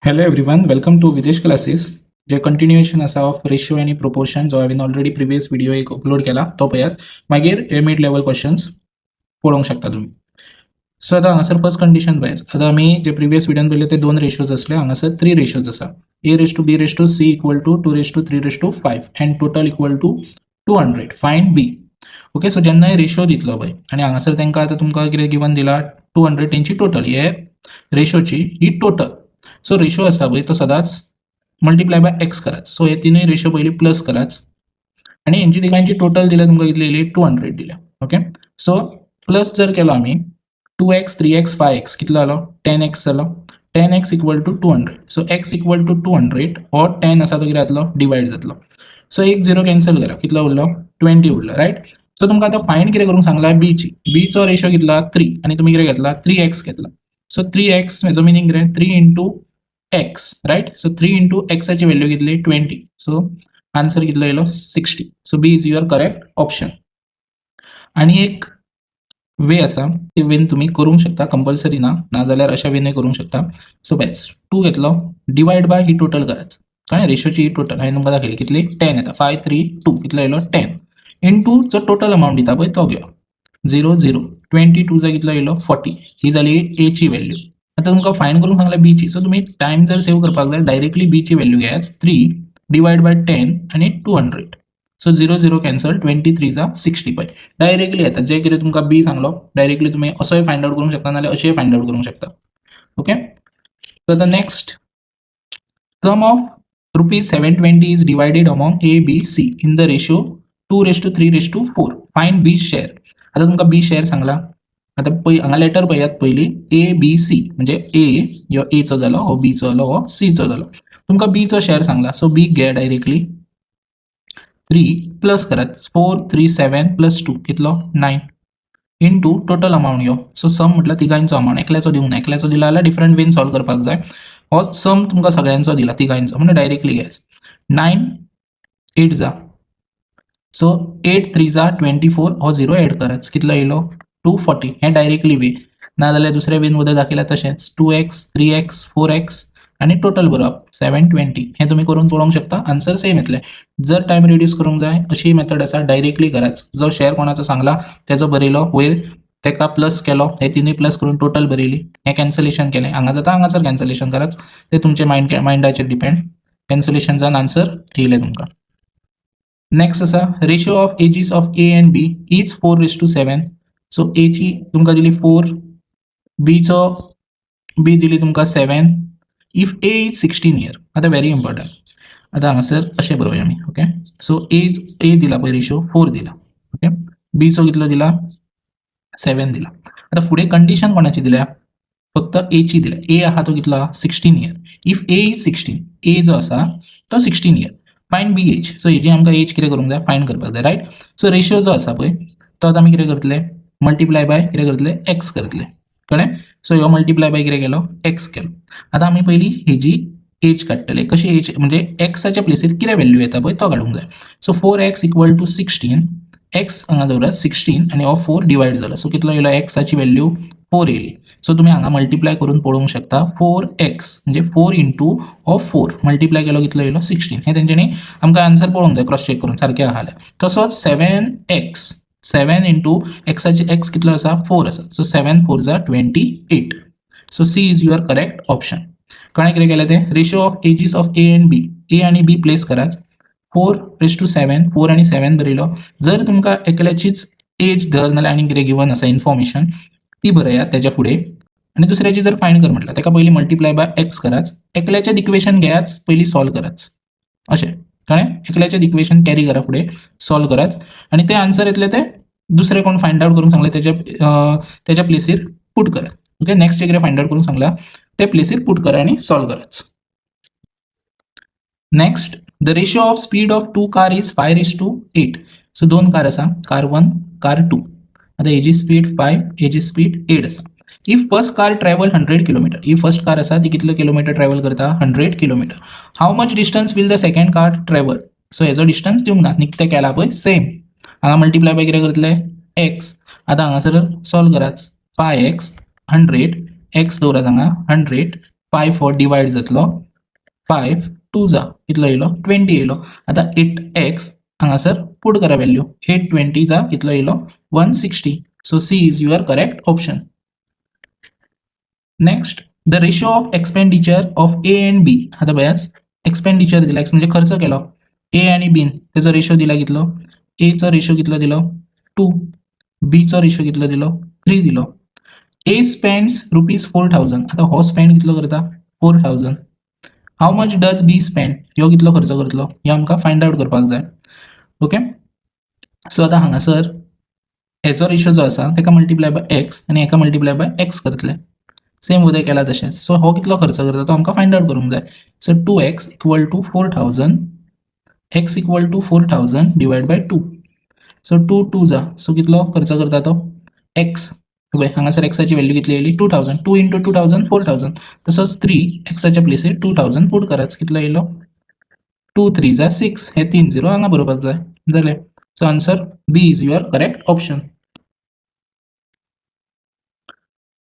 Hello everyone, welcome to Videsh Classes. जे continuation असा of ratio आणि प्रोपोर्शन जो हांवें ऑलरेडी प्रिवियस व्हिडिओ एक अपलोड केला तो पळयात. मागीर मिड लेवल क्वेश्चन्स पळोवंक शकता तुम्ही. सो आता हांगासर फर्स्ट कंडिशन पळयात. आता आमी जे प्रिवियस व्हिडिओन पळयले ते दोन रेशियोज असले, हांगासर 3 रेशियोज आसा. a raised to b raised to c equal to 2 raised to 3 raised to 5 and total equal to 200. Find b. Okay, so जेन्ना रेशियो दितलो पळय आणि हांगासर तांकां आता तुमकां कितें गिवन दिला 200 तेंची टोटल हे रेशियोची ही टोटल. सो रेशियो आसा पळय तो सदांच मल्टिप्लाय बाय एक्स कराच. सो हे तिनूय रेशियो पयली प्लस कराच आणि हेंची तिगांची टोटल दिल्या तुमकां कितली येयली 200 दिल्या. ओके, सो प्लस जर केलो आमी 2x 3x 5x कितलो जालो 10x जालो. 10x equal to 200. So x equal to 200 हो 10 आसा तो कितें जातलो डिवाइड जातलो. सो एक 0 कॅन्सल करा, कितलो उरलो 20 उरलो. रायट. सो तुमकां आतां फायंड कितें करूंक सांगला b ची. b चो रेशियो कितला 3 आणि तुम्ही कितें घेतला 3x घेतला. सो 3x हेजो मिनिंग कितें 3 into x. Right. So 3 into x ची व्हॅल्यू कितली 20. सो आन्सर कितलो येयलो 60. So B is your correct option. आणि एक वे आसा ते वेन तुम्ही करूंक शकता, कंपल्सरी ना, नाजाल्यार अशा वेने करूंक शकता. सो बेस्ट 2 घेतलो डिवाइड बाय ही टोटल कराच. कळ्ळें. रेशियोची ही टोटल हांवें तुमकां दाखयली कितली 10 येता. 5 3 2 कितलो येयलो 10 इंटू जो टोटल अमाउंट दिता पळय तो घेवप 0 0 22 जा कितलो येयलो 40. ही जाली a ची व्हॅल्यू. आता तुमकां फायंड करूंक सांगला b ची. सो तुम्ही टाइम जर सेव्ह करपाक जाय डायरेक्टली b ची व्हॅल्यू घेयात 3 डिवाइड बाय 10 आणि 200. सो 0 0 कॅन्सल 23 जा 60 पळय डायरेक्टली येता. जे कितें तुमकां b सांगलो डायरेक्टली तुम्ही असोय फायंड आउट करूंक शकता नाल्यार अशेय फायंड आउट करूंक शकता. Okay, so the next sum of ₹720 is divided among a b c in the ratio 2:3:4. Find b share. आता तुमकां b शेअर सांगला. आता हांगा लेटर पळयात पयली a b c म्हणजे a ह्यो a चो जालो, हो b चो जालो, हो c चो जालो. तुमकां b चो शेअर सांगला. सो b घे डायरेक्टली 3 प्लस करात 4 3 7 प्लस 2 कितलो 9 इंटू टोटल अमाउंट यो. सो सम म्हटल्यार तिगांचो अमाउंट. एकल्याचो दिवंक ना. एकल्याचो दिला जाल्यार डिफरंट वेन सॉल्व करपाक जाय. हो सम तुमकां सगळ्यांचो दिला तिगांचो म्हणजे डायरेक्टली घ्यायच. 9 8 जा. सो 8 3 जा 24 हो 0 एड कराच कितलो येयलो 240. हे डायरेक्टली वे. नाजाल्यार दुसऱ्या वेन मध्ये दाखयला तशेंच 2x 3x 4x आणि टोटल बरोवप 720. हे तुम्ही करून पळोवंक शकता. आन्सर सेम येतले. जर टाइम रिड्यूस करूंक जाय अशी मेथड आसा डायरेक्टली कराच. जो शेअर कोणाचो सांगला तेजो बरयलो वयर तेका प्लस केलो, हे तिनूय प्लस करून टोटल बरयली, हे कॅन्सलेशन केलें. हांगा जाता हांगासर कॅन्सलेशन कराच. ते तुमचे माइंडाचेर डिपेंड. कॅन्सलेशन जावन आन्सर येयले तुमकां. नेक्स्ट आसा ratio of ages of a and b is 4:7. So a ची तुमकां दिली 4, b चो b दिली तुमकां 7 इफ a इज 16 इयर. आता व्हेरी इम्पॉर्टंट. आता हांगासर अशें बरोवया आमी. ओके, सो a दिला पळय रेशियो 4 दिला. ओके, b चो कितलो दिला 7 दिला. आता फुडें कंडिशन कोणाची दिल्या फक्त a ची दिल्या. a आहा तो कितलो 16 year. If a is 16, a जो आसा तो 16 इयर. फायंड बी एज. सो हेजी आमकां एज कितें करूंक जाय फायंड करपाक जाय. रायट. सो रेशियो जो आसा पळय तो आतां आमी कितें करतले मल्टिप्लाय बाय कितें करतले एक्स करतले. कळ्ळें. सो ह्यो मल्टिप्लाय बाय कितें केलो एक्स केलो. आतां आमी पयली हेजी एज काडटले. कशी एज म्हणजे एक्साच्या प्लेसीर कितें व्हॅल्यू येता पळय तो काडूंक जाय. So 4x equal to 16 x हांगा दवरात 16 आणि हो 4 डिवाइड झाला. सो कितलो येयलो एक्साची व्हॅल्यू 4 येयली. सो तुम्ही हांगा मल्टिप्लाय करून पळोवंक शकता 4x म्हणजे 4 इंटू हो 4 मल्टिप्लाय केलो कितलो येयलो 16. हे तेंच्यांनी आमकां आन्सर पळोवंक जाय क्रॉस चेक करून सारकें आहा जाल्यार. तसोच 7x 7 इंटू एक्साची एक्स कितलो आसा 4 आसा. सो 7 4 जा 28. So C is your correct option. कळ्ळें कितें केलें तें. Ratio of ages of a and b. a आणि b प्लेस कराच. 4:7 4 आणि 7 बरयलो. जर तुमकां एकल्याचीच एज धर नाल्यार आनी कितें गिवन आसा इन्फॉर्मेशन ती बरयात तेच्या फुडें आणि दुसऱ्याची जर फायंड कर म्हटल्यार तेका पयली मल्टिप्लाय बाय एक्स कराच. एकल्याचें इक्वेशन घेयाच पयली सॉल्व कराच. अशें कळ्ळें. एकल्याचें इक्वेशन कॅरी करा फुडें सॉल्व कराच आणि ते आन्सर येतले ते दुसरे कोण फायंड आउट करूंक सांगले तेच्या प्लेसीर पुट करात. ओके, नेक्स्ट जे कितें फायंड आउट करूंक सांगला ते प्लेसीर पुट करा आणि सॉल्व कराच. Next the ratio of speed of 2 car is 5:8. So 2 car आसा, कार 1 कार 2. आता हेजी स्पीड 5 हेजी स्पीड 8 आसा. If first car travel 100 kilometre. He first car आसा ती कितलो किलोमीटर ट्रॅव्हल करता 100 kilometre. How much distance will the second car travel. So हेजो डिस्टन्स दिवंक ना निकतें केला पळय सेम. हांगा मल्टिप्लाय बाय कितें करतले एक्स. आता हांगासर सॉल्व कराच 5x 100 एक्स दवरात हांगा 100 5 4 डिवाइड जातलो 5 2 जा कितलो येयलो 20 येयलो. आता 8x हांगासर पुट करा व्हॅल्यू 820 जा कितलो येयलो 160. So C is your correct option. Next the ratio of expenditure of A and B. आता बयाच एक्सपेंडिचर दिला एक्स म्हणजे खर्च केलो ए आणि बीन त्याचा रेशो दिला कितलो एचा रेशो कितलो दिलो 2 बीचा रेशो कितलो दिलो 3 दिलो. ए स्पेंड्स ₹4000. आता हो स्पेंड कितलो करता 4000. How much does be spend ह्यो कितलो खर्च करतलो हे आमकां फायंड आउट करपाक जाय. ओके सो आता हांगासर हेचो रेशो जो आसा तेका मल्टिप्लाय बाय एक्स आनी हेका मल्टिप्लाय बाय एक्स करतले. सेम उदय केला तशेंच. सो हो कितलो खर्च करता तो आमकां फायंड आउट करूंक जाय. So 2x equal to 4000 x equal to 4000 divide by 2. So 2 2 जा सो कितलो खर्च करता तो x. हांगासर एक्साची व्हॅल्यू कितली येयली 2000. 2 इंटू 2000 4000. तसोच 3 एक्साच्या प्लेसीर 2000 पुट कराच कितलो येयलो 2 3 जा 6. हे 3 0 हांगा बरोवपाक जाय जालें. So answer B is your correct option.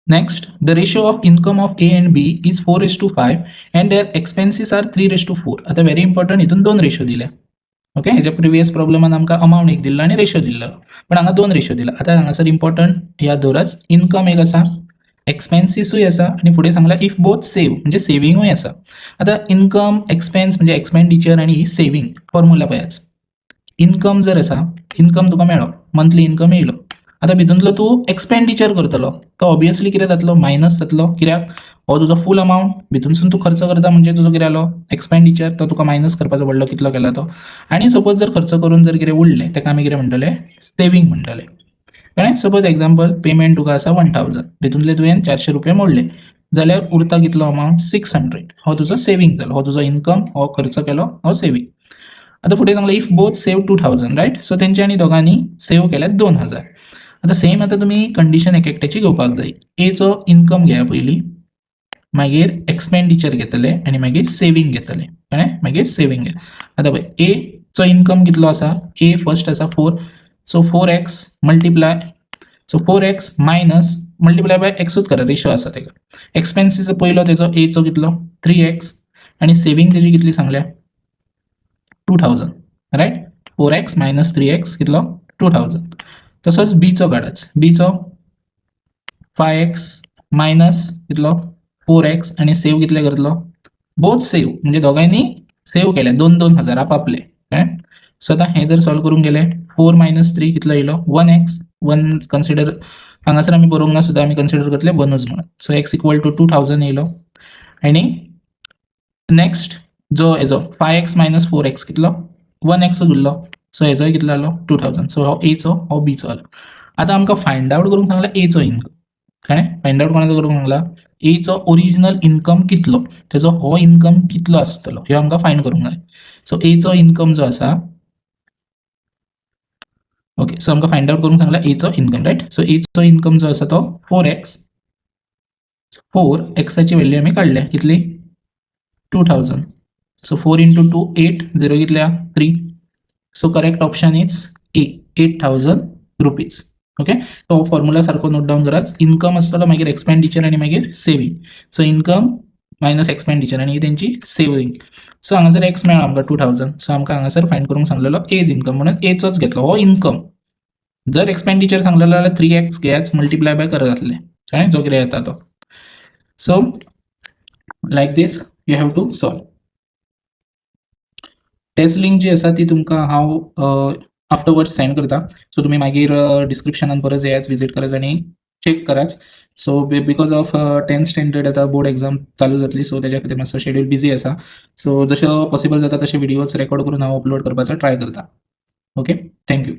Next, the ratio of income of A and B is 4:5 and their expenses are 3:4. आता very important इथून दोन रेशो दिले. ओके ह्याच्या प्रिवियस प्रॉब्लेमान आमकां अमाउंट एक दिल्लो आणि रेशो दिल्लो पण हांगा दोन रेशो दिला. आता हांगासर इम्पॉर्टंट याद दवराच इन्कम एक आसा एक्सपेन्सिसूय आसा आणि फुडें सांगला इफ बोथ सेव म्हणजे सेविंगूय आसा. आता इन्कम एक्सपेन्स म्हणजे एक्सपेंडिचर आणि सेविंग फॉर्म्युला पळयाच. इन्कम जर आसा इन्कम तुका मेळ्ळो मंथली इन्कम येयलो. आता भितूंतलो तूं एक्सपेंडिचर करतलो तो ऑब्वियसली कितें जातलो मायनस जातलो. कित्याक हो तुजो फूल अमाउंट भितूनसून तूं खर्च करता म्हणजे तुजो कितें जालो एक्सपेंडिचर तो तुका मायनस करपाचो पडलो कितलो केला तो. आनी सपोज जर खर्च करून जर कितें उरलें तेका आमी कितें म्हणटले सेविंग म्हणटले. कळ्ळें. सपोज एक्झाम्पल पेमेंट तुका आसा 1000 भितूंतले तुवें 400 रुपया मोडले जाल्यार उरता कितलो अमाउंट 600. हो तुजो सेविंग जालो. हो तुजो इन्कम हो खर्च केलो हो सेविंग. आता फुडें सांगला if both save 2000 right. So तेंच्यांनी दोगांनी सेव केल्यात 2000. आता सेम आता तुमी कंडिशन एक एकट्याची घेवपाक जाय. एचो इन्कम घेया पयलीं मागीर एक्सपेंडिचर घेतले आनी मागीर सेविंग घेतले. कळ्ळें. मागीर सेविंग घे. आता पळय एचो इन्कम कितलो आसा ए फर्स्ट आसा 4. So 4x multiply so 4x minus multiply by एक्सूच करा रेशो आसा तेका. एक्सपेन्सीस पयलो तेजो एचो कितलो 3x आनी सेविंग तेजी कितली सांगल्या 2000 रायट. 4x मायनस 3x कितलो 2000. तसोच बीचो काढाच. बीचो 5x मायनस कितलो 4x आणि सेव कितले करतलो बोथ सेव म्हणजे दोगांनी सेव केले 2,000 आपापले. कळ्ळें. सो आता हे जर सॉल्व करून गेले 4 मायनस 3 कितलो येयलो 1x. 1 कन्सिडर हांगासर आमी बरोवंक ना सुद्दां आमी कन्सिडर करतले 1च म्हणून. सो x इक्वल टू 2000 येयलो आनी नेक्स्ट जो हेजो 5x मायनस 4x कितलो 1x उरलो. सो हेजोय कितलो जालो 2000. सो हो एचो हो बीचो जालो. आता आमकां फायंड आउट करूंक सांगला एचो इन्कम. कळ्ळें. फायंड आउट कोणाचो करूंक सांगला एचो ओरिजिनल इन्कम कितलो तेजो हो इन्कम कितलो आसतलो ह्यो आमकां फायंड करूंक जाय. सो एचो इन्कम जो आसा ओके सो आमकां फायंड आउट करूंक सांगला एचो इन्कम रायट. सो एचो इन्कम जो आसा तो 4x. 4 एक्साची व्हॅल्यू आमी काडल्या कितली 2000. सो 4 इंटू 2 8 0 कितल्या 3. So correct option is a 8000 rupees. Okay तो फॉर्म्युला सारको नोट डावन कराच. इन्कम आसतलो मागीर एक्सपेंडिचर आनी मागीर saving. So income minus expenditure आनी तेंची सेविंग. सो हांगासर एक्स मेळ्ळो आमकां 2000. सो आमकां हांगासर फायंड करूंक सांगलेलो एज इन्कम म्हणून एचोच घेतलो हो इन्कम. जर एक्सपेंडिचर सांगलेलो जाल्यार 3x घेयाच मल्टिप्लाय बाय करत जातले. कळ्ळें जो कितें येता तो. So like this you have to solve. Test link जी आसा ती तुमकां हांव आफ्टरवर्ड्स सेंड करता. सो तुमी मागीर डिस्क्रिप्शनान परत येयाच विजीट कराच आनी चेक कराच. So because of 10th standard आतां बोर्ड एग्जाम चालू जातली सो तेज्या खातीर मातसो शेड्यूल बिजी आसा. सो जशो पॉसिबल जाता तशे व्हिडिओज रेकॉर्ड करून हांव अपलोड करपाचो ट्राय करता. Okay thank you.